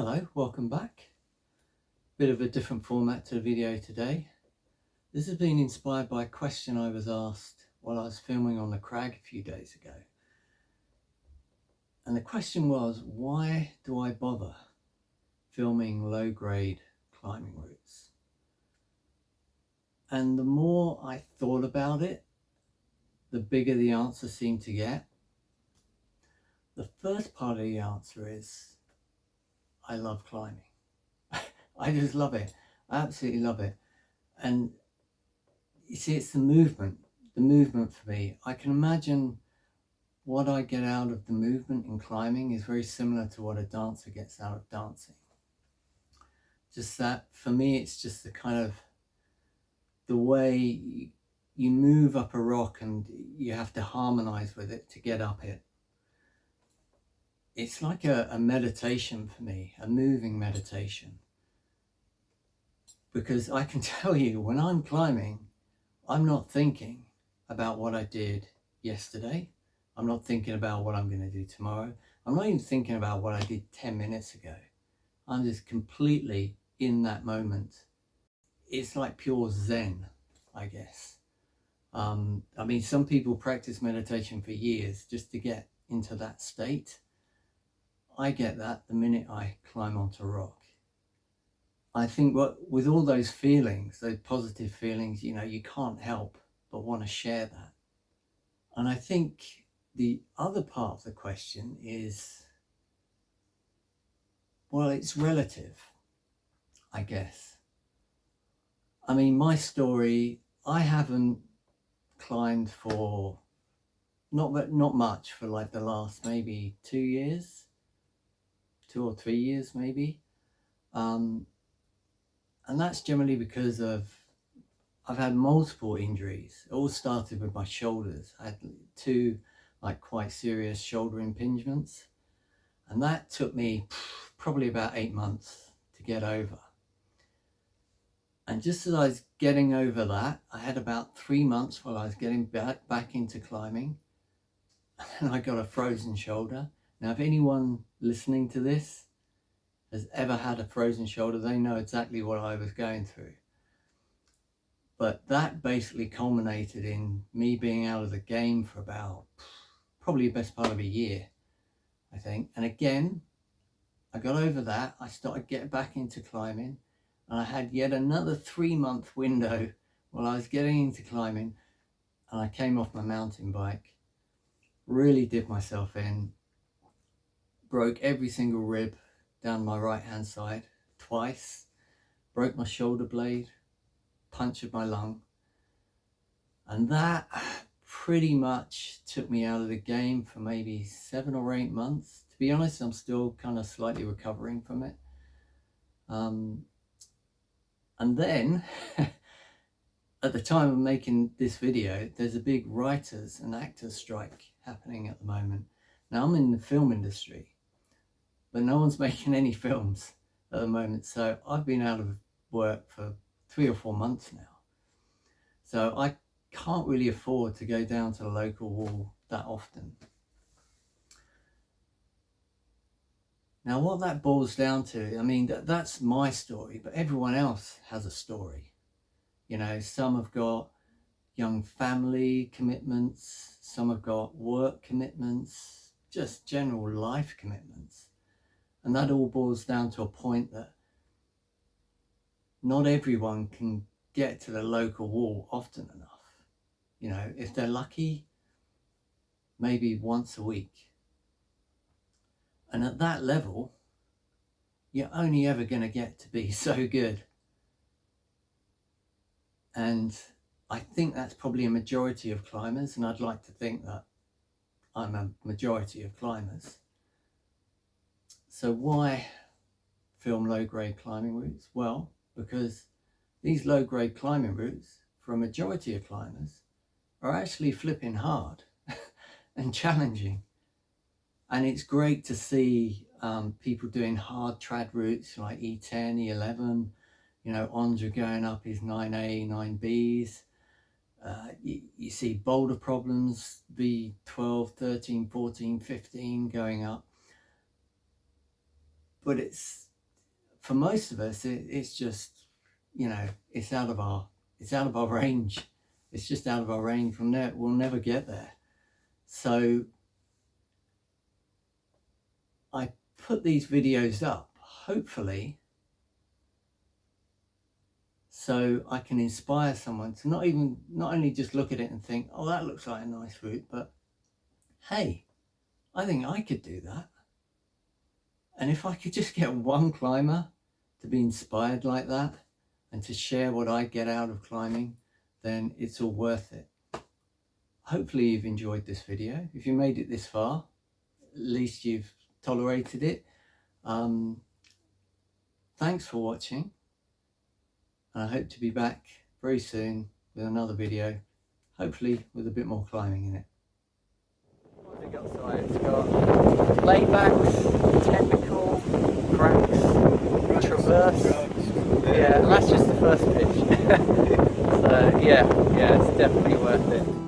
Hello, welcome back. Bit of a different format to the video today. This has been inspired by a question I was asked while I was filming on the crag a few days ago. And the question was, why do I bother filming low-grade climbing routes? And the more I thought about it, the bigger the answer seemed to get. The first part of the answer is, I love climbing. I just love it. I absolutely love it. And you see, it's the movement for me. I can imagine what I get out of the movement in climbing is very similar to what a dancer gets out of dancing. Just that, for me, it's just the kind of the way you move up a rock and you have to harmonize with it to get up it. It's like a meditation for me, a moving meditation. Because I can tell you, when I'm climbing, I'm not thinking about what I did yesterday. I'm not thinking about what I'm going to do tomorrow. I'm not even thinking about what I did 10 minutes ago. I'm just completely in that moment. It's like pure Zen, I guess. I mean, some people practice meditation for years just to get into that state. I get that the minute I climb onto rock. I think with all those feelings, those positive feelings, you can't help but want to share that. And I think the other part of the question is, well, it's relative, I guess. I mean, my story, I haven't climbed for not much for like the last maybe 2 years, 2 or 3 years maybe. And that's generally because I've had multiple injuries. It all started with my shoulders. I had 2 quite serious shoulder impingements, and that took me probably about 8 months to get over. And just as I was getting over that, I had about 3 months while I was getting back into climbing, and I got a frozen shoulder. Now, if anyone listening to this has ever had a frozen shoulder, they know exactly what I was going through. But that basically culminated in me being out of the game for about probably the best part of a year, I think. And again, I got over that. I started getting back into climbing, and I had yet another 3-month window while I was getting into climbing, and I came off my mountain bike, really did myself in, broke every single rib down my right hand side twice, broke my shoulder blade, punctured my lung, and that pretty much took me out of the game for maybe 7 or 8 months. To be honest, I'm still kind of slightly recovering from it. And then at the time of making this video, there's a big writers and actors strike happening at the moment. Now, I'm in the film industry, but no one's making any films at the moment. So I've been out of work for 3 or 4 months now. So I can't really afford to go down to the local wall that often. Now, what that boils down to, I mean, that's my story, but everyone else has a story. Some have got young family commitments, some have got work commitments, just general life commitments. And that all boils down to a point that not everyone can get to the local wall often enough. If they're lucky, maybe once a week. And at that level, you're only ever going to get to be so good. And I think that's probably a majority of climbers, and I'd like to think that I'm a majority of climbers. So why film low-grade climbing routes? Well, because these low-grade climbing routes, for a majority of climbers, are actually flipping hard and challenging. And it's great to see people doing hard trad routes like E10, E11, Ondra going up his 9A, 9Bs. You see boulder problems, V12, 13, 14, 15 going up. But it's for most of us, it's just, you know, it's out of our range. It's just out of our range. From there, we'll never get there. So I put these videos up, hopefully, so I can inspire someone to not only just look at it and think, oh, that looks like a nice route, but hey, I think I could do that. And if I could just get one climber to be inspired like that and to share what I get out of climbing, then it's all worth it. Hopefully you've enjoyed this video. If you made it this far, at least you've tolerated it. Thanks for watching. And I hope to be back very soon with another video, hopefully with a bit more climbing in it. What have we got? So it's got laybacks, technical, cracks, traverse. Yeah, and that's just the first pitch. So yeah, it's definitely worth it.